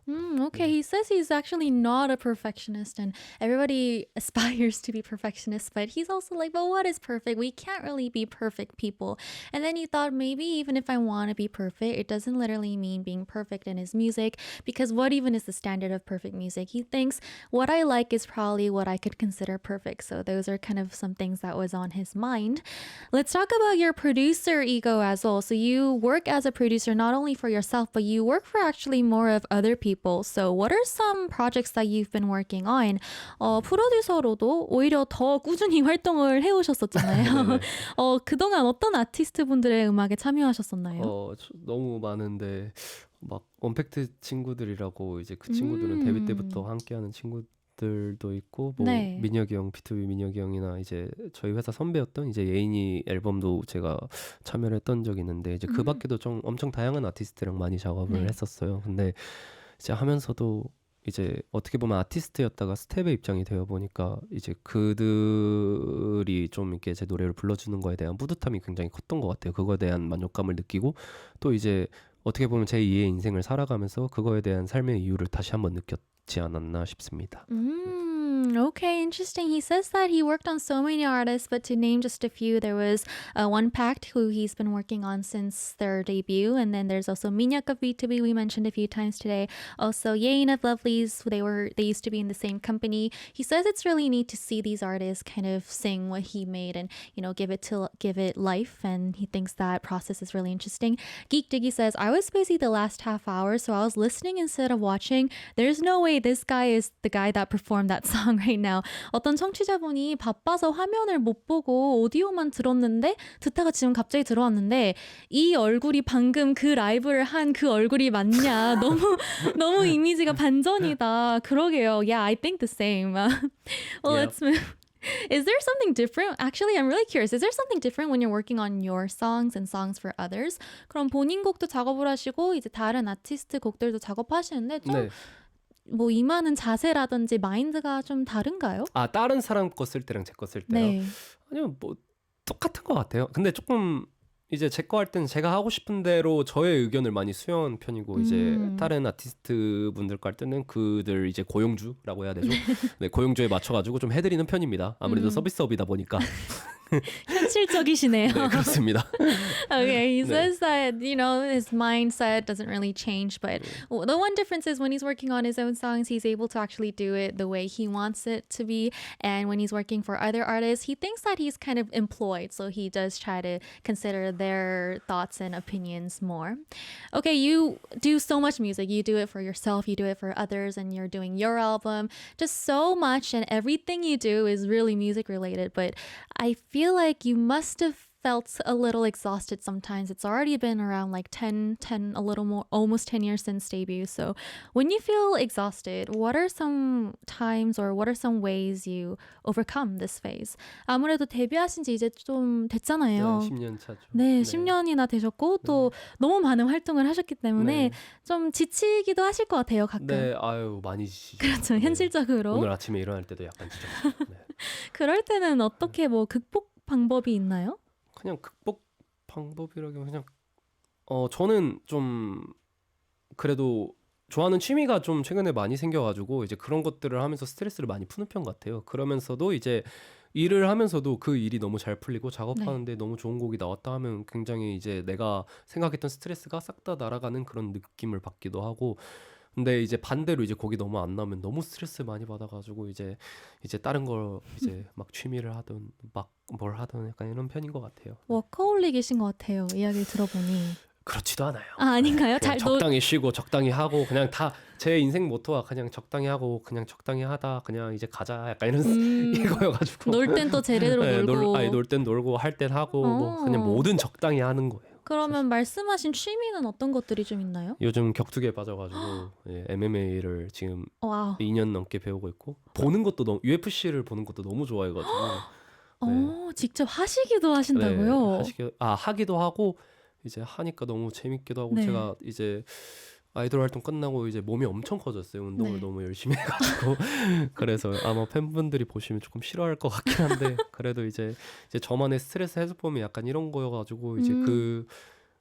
Speaker 1: Okay, he says he's actually not a perfectionist and everybody aspires to be perfectionists, but he's also like, but what is perfect? We can't really be perfect people. And then he thought maybe even if I want to be perfect, it doesn't literally mean being perfect in his music because what even is the standard of perfect music? He thinks what I like is probably what I could consider perfect. So those are kind of some things that was on his mind. Let's talk about your producer ego as well. So you work as a producer not only for yourself, but you work for actually more of other people. So what are some projects that you've been working on? 프로듀서로도 오히려 더 꾸준히 활동을 해오셨었잖아요. 그동안 어떤 아티스트 분들의 음악에 참여하셨었나요?
Speaker 2: 너무 많은데 막 언팩트 친구들이라고 이제 그 친구들은 데뷔 때부터 함께하는 친구들도 있고 뭐
Speaker 1: 네.
Speaker 2: 민혁이 형, B2B 민혁이 형이나 이제 저희 회사 선배였던 이제 예인이 앨범도 제가 참여를 했던 적이 있는데 이제 그 밖에도 좀 엄청 다양한 아티스트랑 많이 작업을
Speaker 1: 네.
Speaker 2: 했었어요. 근데 이제 하면서도 이제 어떻게 보면 아티스트였다가 스텝의 입장이 되어 보니까 이제 그들이 좀 이렇게 제 노래를 불러주는 거에 대한 뿌듯함이 굉장히 컸던 것 같아요. 그거에 대한 만족감을 느끼고 또 이제 어떻게 보면 제 2의 인생을 살아가면서 그거에 대한 삶의 이유를 다시 한번 느꼈지 않았나 싶습니다.
Speaker 1: Okay, interesting. He says that he worked on so many artists, but to name just a few, there was One Pact, who he's been working on since their debut, and then there's also Minyak of B2B, we mentioned a few times today. Also, Yain of Lovelies, they used to be in the same company. He says it's really neat to see these artists kind of sing what he made and give it life, and he thinks that process is really interesting. Geek Diggy says, I was busy the last half hour, so I was listening instead of watching. There's no way this guy is the guy that performed that song right now. 어떤 청취자분이 바빠서 화면을 못 보고 오디오만 들었는데 듣다가 지금 갑자기 들어왔는데 이 얼굴이 방금 그 라이브를 한 그 얼굴이 맞냐? 너무 이미지가 반전이다. 그러게요. Yeah, I think the same. Well,
Speaker 2: Yeah.
Speaker 1: let's move. Is there something different? Actually, I'm really curious. Is there something different when you're working on your songs and songs for others? 그럼 본인 곡도 작업을 하시고 이제 다른 아티스트 곡들도 작업하시는데 좀
Speaker 2: 네.
Speaker 1: 뭐 임하는 자세라든지 마인드가 좀 다른가요?
Speaker 2: 다른 사람 거 쓸 때랑 제 거 쓸 때랑
Speaker 1: 네.
Speaker 2: 아니면 뭐 똑같은 것 같아요. 근데 조금 이제 제 거 할 때는 제가 하고 싶은 대로 저의 의견을 많이 수용한 편이고 이제 다른 아티스트 분들 거 할 때는 그들 이제 고용주라고 해야 되죠? 네, 고용주에 맞춰가지고 좀 해드리는 편입니다. 아무래도 서비스업이다 보니까.
Speaker 1: 현실적이시네요.
Speaker 2: 네, 그렇습니다.
Speaker 1: Okay, he
Speaker 2: 네.
Speaker 1: says that, you know, his mindset doesn't really change, but the one difference is when he's working on his own songs, he's able to actually do it the way he wants it to be. And when he's working for other artists, he thinks that he's kind of employed, so he does try to consider their thoughts and opinions more. Okay, you do so much music. You do it for yourself, you do it for others, and you're doing your album. Just so much, and everything you do is really music related, but I feel like you must have felt a little exhausted sometimes. It's already been around like 10, a little more, almost 10 years since debut. So when you feel exhausted, what are some times or what are some ways you overcome this phase? 아무래도 데뷔하신 지 이제 좀
Speaker 2: 네,
Speaker 1: 됐잖아요.
Speaker 2: 10년 차죠.
Speaker 1: 네, 10년이나 되셨고 또 너무 많은 활동을 하셨기 때문에
Speaker 2: 네.
Speaker 1: 좀 지치기도 하실 것 같아요, 가끔.
Speaker 2: 네, 아유 많이 지치죠.
Speaker 1: 그렇죠,
Speaker 2: 네.
Speaker 1: 현실적으로.
Speaker 2: 오늘 아침에 일어날 때도 약간 지쳤어요. 네.
Speaker 1: 그럴 때는 어떻게 뭐 극복 방법이 있나요?
Speaker 2: 그냥 극복 방법이라기보다 그냥 저는 좀 그래도 좋아하는 취미가 좀 최근에 많이 생겨가지고 이제 그런 것들을 하면서 스트레스를 많이 푸는 편 같아요. 그러면서도 이제 일을 하면서도 그 일이 너무 잘 풀리고 작업하는데 너무 좋은 곡이 나왔다 하면 굉장히 이제 내가 생각했던 스트레스가 싹 다 날아가는 그런 느낌을 받기도 하고 근데 이제 반대로 이제 곡이 너무 안 나오면 너무 스트레스 많이 받아가지고 이제 다른 걸 이제 막 취미를 하든 막 뭘 하든 약간 이런 편인 것 같아요.
Speaker 1: 워커홀릭이신 것 같아요. 이야기를 들어보니.
Speaker 2: 그렇지도 않아요.
Speaker 1: 아, 아닌가요?
Speaker 2: 그냥 적당히 쉬고 적당히 하고 그냥 다 제 인생 모토가 그냥 적당히 하고 그냥 적당히 하다 그냥 이제 가자 약간 이런 이거여가지고
Speaker 1: 놀 땐 또 제대로
Speaker 2: 네,
Speaker 1: 놀고.
Speaker 2: 놀 땐 놀고 할 땐 하고 뭐 그냥 뭐든 적당히 하는 거예요.
Speaker 1: 그러면 말씀하신 취미는 어떤 것들이 좀 있나요?
Speaker 2: 요즘 격투기에 빠져가지고 예, MMA를 지금
Speaker 1: 와우.
Speaker 2: 2년 넘게 배우고 있고 보는 것도 너무 UFC를 보는 것도 너무 좋아해가지고
Speaker 1: 직접 하시기도 하신다고요?
Speaker 2: 하기도 하고 이제 하니까 너무 재밌기도 하고
Speaker 1: 네.
Speaker 2: 제가 이제 아이돌 활동 끝나고 이제 몸이 엄청 커졌어요. 운동을
Speaker 1: 네.
Speaker 2: 너무 열심히 해가지고 그래서 아마 팬분들이 보시면 조금 싫어할 것 같긴 한데 그래도 이제 저만의 스트레스 해소법이 약간 이런 거여가지고 이제 그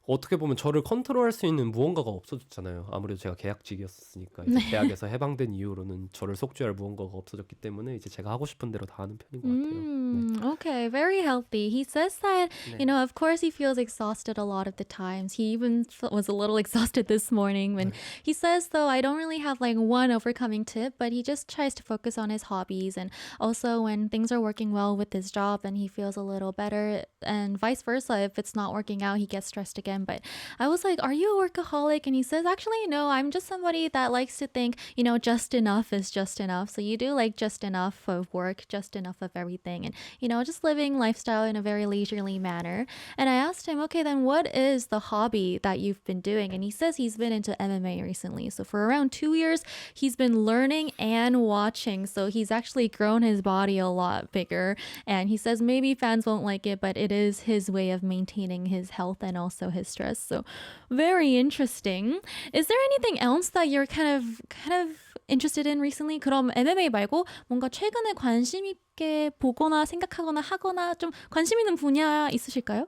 Speaker 2: 어떻게 보면 저를 컨트롤할 수 있는 무언가가 없어졌잖아요. 아무래도 제가 계약직이었으니까 이제 계약에서 해방된 이후로는 저를 속죄할 무언가가 없어졌기 때문에 이제 제가 하고 싶은 대로 다 하는 편인 것 같아요.
Speaker 1: Okay, very healthy. He says that,
Speaker 2: 네.
Speaker 1: you know, of course he feels exhausted a lot of the times. He even was a little exhausted this morning when he says, though, I don't really have like one overcoming tip, but he just tries to focus on his hobbies. And also when things are working well with his job and he feels a little better and vice versa, if it's not working out, he gets stressed again. But I was like, are you a workaholic? And he says, actually, no, I'm just somebody that likes to think, you know, just enough is just enough. So you do like just enough of work, just enough of everything. And, you know, just living lifestyle in a very leisurely manner. And I asked him, okay, then what is the hobby that you've been doing? And he says he's been into MMA recently. So for around 2 years, he's been learning and watching. So he's actually grown his body a lot bigger. And he says maybe fans won't like it, but it is his way of maintaining his health and also his stress. So very interesting. Is there anything else that you're kind of interested in recently? 그럼 MMA 말고 뭔가 최근에 관심 있게 보거나 생각하거나 하거나 좀 관심 있는 분야 있으실까요?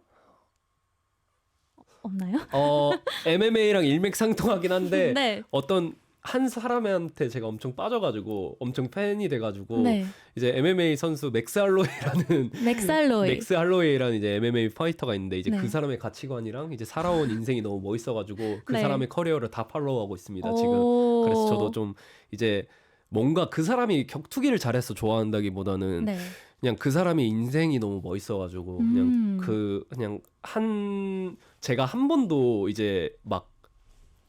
Speaker 1: 없나요?
Speaker 2: MMA랑 일맥상통하긴 한데
Speaker 1: 네.
Speaker 2: 어떤 한 사람한테 제가 엄청 빠져가지고 엄청 팬이 돼가지고
Speaker 1: 네.
Speaker 2: 이제 MMA 선수 맥스 할로웨이라는 맥스 할로웨이라는 이제 MMA 파이터가 있는데 이제
Speaker 1: 네.
Speaker 2: 그 사람의 가치관이랑 이제 살아온 인생이 너무 멋있어가지고 그
Speaker 1: 네.
Speaker 2: 사람의 커리어를 다 팔로우하고 있습니다 지금. 그래서 저도 좀 이제 뭔가 그 사람이 격투기를 잘해서 좋아한다기보다는
Speaker 1: 네.
Speaker 2: 그냥 그 사람의 인생이 너무 멋있어가지고 그냥 제가 한 번도 이제 막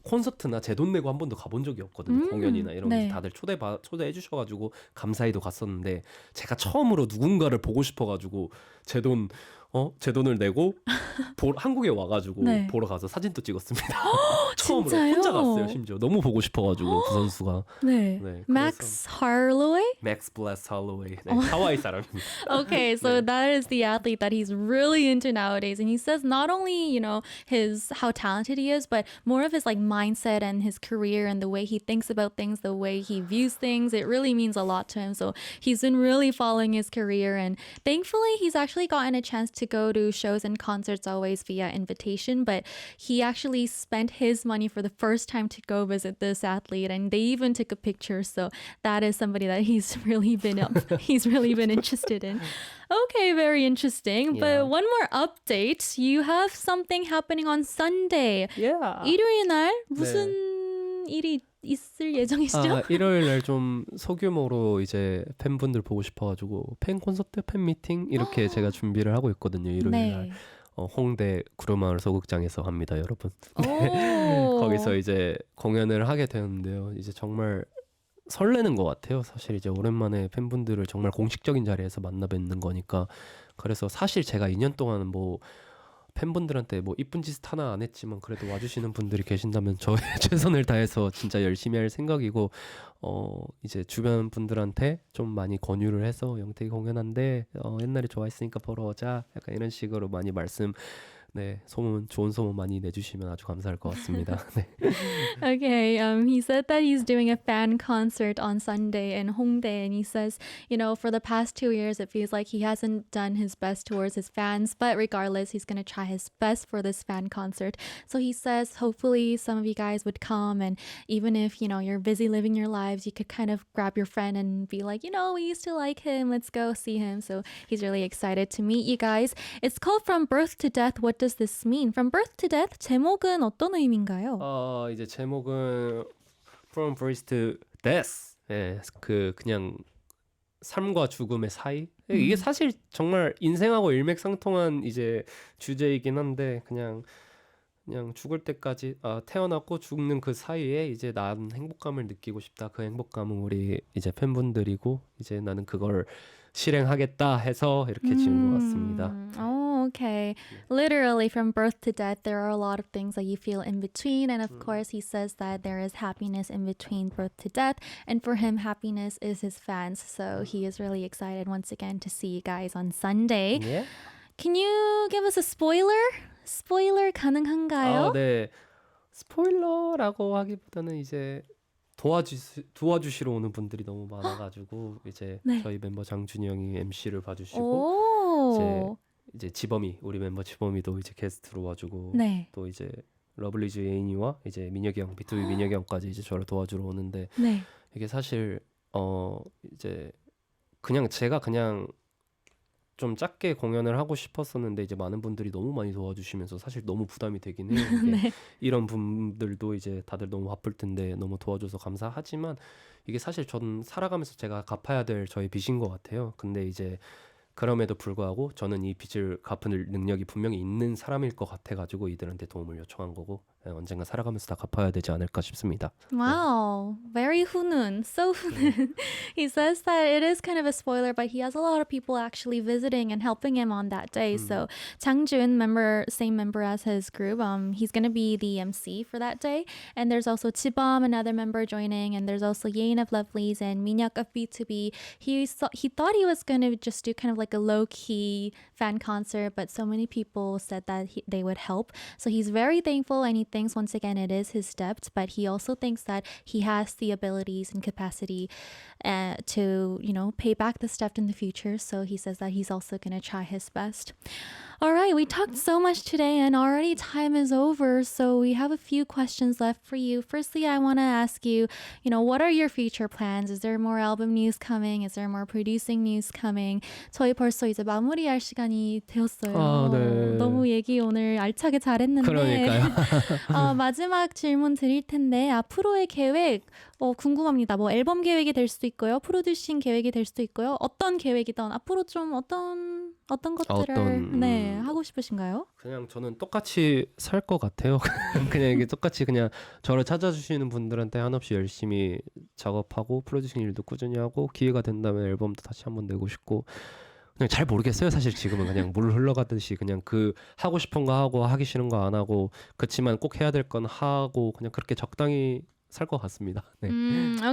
Speaker 2: 콘서트나 제 돈 내고 한 번도 가본 적이 없거든요. 공연이나 이런
Speaker 1: 네.
Speaker 2: 게 다들 초대해 주셔가지고 감사히도 갔었는데 제가 처음으로 누군가를 보고 싶어가지고 제 돈을 내고 한국에 와가지고
Speaker 1: 네.
Speaker 2: 보러 가서 사진도 찍었습니다. 처음으로
Speaker 1: 진짜요?
Speaker 2: 혼자 갔어요. 심지어 너무 보고 싶어가지고 그 선수가
Speaker 1: 네.
Speaker 2: 네,
Speaker 1: Max Holloway?
Speaker 2: 맥스 블레스 할로웨이 하와이 사람입니다.
Speaker 1: Okay, so that is the athlete that he's really into nowadays, and he says not only, you know, how talented he is, but more of his like mindset and his career and the way he thinks about things, the way he views things. It really means a lot to him. So he's been really following his career, and thankfully he's actually gotten a chance to to go to shows and concerts always via invitation, but he actually spent his money for the first time to go visit this athlete, and they even took a picture. So that is somebody that he's really been interested in. Okay, very interesting.
Speaker 2: Yeah.
Speaker 1: But one more update. You have something happening on Sunday.
Speaker 2: Yeah.
Speaker 1: 일요일 날 무슨 일이 있을 예정이시죠?
Speaker 2: 일요일 날 좀 소규모로 이제 팬분들 보고 싶어가지고 팬 콘서트, 팬 미팅 이렇게 제가 준비를 하고 있거든요. 일요일 날 홍대 구름마을 소극장에서 합니다, 여러분.
Speaker 1: 오.
Speaker 2: 거기서 이제 공연을 하게 되는데요. 이제 정말 설레는 것 같아요. 사실 이제 오랜만에 팬분들을 정말 공식적인 자리에서 만나 뵙는 거니까. 그래서 사실 제가 2년 동안 뭐 팬분들한테 뭐 이쁜 짓 하나 안 했지만 그래도 와주시는 분들이 계신다면 저의 최선을 다해서 진짜 열심히 할 생각이고, 이제 주변 분들한테 좀 많이 권유를 해서 영택이 공연한데 옛날에 좋아했으니까 보러 오자, 약간 이런 식으로 많이 소문, 좋은 소문 많이 내주시면 아주 감사할 것 같습니다. 네.
Speaker 1: Okay, he said that he's doing a fan concert on Sunday in Hongdae, and he says, for the past 2 years, it feels like he hasn't done his best towards his fans, but regardless, he's going to try his best for this fan concert. So he says, hopefully some of you guys would come, and even if, you're busy living your lives, you could kind of grab your friend and be like, we used to like him, let's go see him. So he's really excited to meet you guys. It's called From Birth to Death. What does this mean? From Birth to Death, 제목은 어떤 의미인가요?
Speaker 2: 이제 제목은 From Birth to Death. 예, 그냥 삶과 죽음의 사이. 이게 사실 정말 인생하고 일맥상통한 이제 주제이긴 한데 그냥 죽을 때까지 태어났고 죽는 그 사이에 이제 난 행복감을 느끼고 싶다. 그 행복감은 우리 이제 팬분들이고 이제 나는 그걸 실행하겠다 해서 이렇게 지은 것 같습니다.
Speaker 1: Oh, okay. Literally, from birth to death, there are a lot of things that you feel in between. And of course, he says that there is happiness in between birth to death. And for him, happiness is his fans. So he is really excited once again to see you guys on Sunday.
Speaker 2: 예?
Speaker 1: Can you give us a spoiler? Spoiler 가능한가요?
Speaker 2: 네. 스포일러라고 하기보다는 이제 도와주시러 오는 분들이 너무 많아가지고 이제 저희 멤버 장준이 형이 MC를 봐주시고 이제 지범이, 우리 멤버 지범이도 이제 게스트로 와주고 또 이제 러블리즈 예인이와 이제 민혁이 형, B2B 민혁이 형까지 이제 저를 도와주러 오는데 이게 사실 이제 제가 좀 작게 공연을 하고 싶었었는데 이제 많은 분들이 너무 많이 도와주시면서 사실 너무 부담이 되긴 해요. 이런 분들도 이제 다들 너무 바쁠 텐데 너무 도와줘서 감사하지만 이게 사실 전 살아가면서 제가 갚아야 될 저의 빚인 것 같아요. 근데 이제 그럼에도 불구하고 저는 이 빚을 갚을 능력이 분명히 있는 사람일 것 같아가지고 이들한테 도움을 요청한 거고 언젠가 살아가면서 다 갚아야 되지 않을까 싶습니다.
Speaker 1: Wow, very 훈훈, so 훈훈. He says that it is kind of a spoiler, but he has a lot of people actually visiting and helping him on that day. So Changjun, same member as his group, he's going to be the MC for that day. And there's also Chibam, another member joining, and there's also Yain of Lovelies and Minyak of B2B. He thought he was going to just do kind of like a low-key fan concert, but so many people said that they would help. So he's very thankful, and he thinks once again it is his debt, but he also thinks that he has the abilities and capacity to pay back this debt in the future. So he says that he's also going to try his best. All right, we talked so much today and already time is over, so we have a few questions left for you. Firstly, I want to ask you, what are your future plans? Is there more album news coming? Is there more producing news coming? 저희 벌써 이제 마무리할 시간이 되었어요.
Speaker 2: 네.
Speaker 1: 너무 얘기 오늘 알차게 잘했는데
Speaker 2: 그러니까요.
Speaker 1: 마지막 질문 드릴 텐데 앞으로의 계획 궁금합니다. 뭐 앨범 계획이 될 수도 있고요. 프로듀싱 계획이 될 수도 있고요. 어떤 계획이든 앞으로 좀 어떤 것들을 하고 싶으신가요?
Speaker 2: 그냥 저는 똑같이 살 것 같아요. 그냥 이게 똑같이 그냥 저를 찾아주시는 분들한테 한없이 열심히 작업하고 프로듀싱 일도 꾸준히 하고 기회가 된다면 앨범도 다시 한번 내고 싶고 그냥 잘 모르겠어요. 사실 지금은 그냥 물 흘러가듯이 그냥 하고 싶은 거 하고 하기 싫은 거 안 하고 그치만 꼭 해야 될 건 하고 그냥 그렇게 적당히 살 것 같습니다. 네.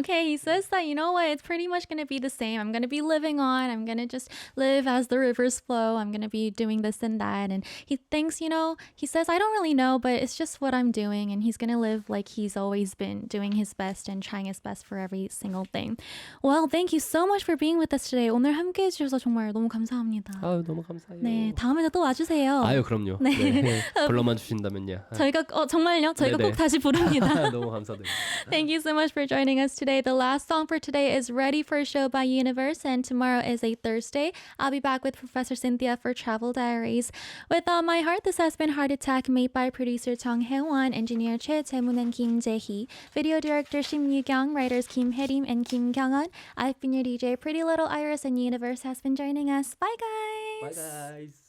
Speaker 1: Okay, he says that, you know what, it's pretty much going to be the same. I'm going to be living on. I'm going to just live as the rivers flow. I'm going to be doing this and that. And he thinks, you know, he says, I don't really know, but it's just what I'm doing. And he's going to live like he's always been, doing his best and trying his best for every single thing. Well, thank you so much for being with us today. 오늘 함께 해주셔서 정말 너무 감사합니다.
Speaker 2: 아유, 너무 감사해요.
Speaker 1: 네, 다음에도 또 와주세요.
Speaker 2: 아유, 그럼요.
Speaker 1: 네.
Speaker 2: 네. 불러만 주신다면요.
Speaker 1: 저희가 정말요? 저희가
Speaker 2: 네네.
Speaker 1: 꼭 다시 부릅니다.
Speaker 2: 너무 감사드립니다.
Speaker 1: Thank you so much for joining us today. The last song for today is Ready for a Show by Universe, and tomorrow is a Thursday. I'll be back with Professor Cynthia for Travel Diaries. With all my heart, this has been Heart Attack, made by producer Tong Hae-won, engineer Choi Tae-moon and Kim Jae-hee, video director Shim Yu-kyung, writers Kim Hae-rim and Kim Kyung-un. I've been your DJ. Pretty Little Iris, and Universe has been joining us. Bye, guys!
Speaker 2: Bye guys.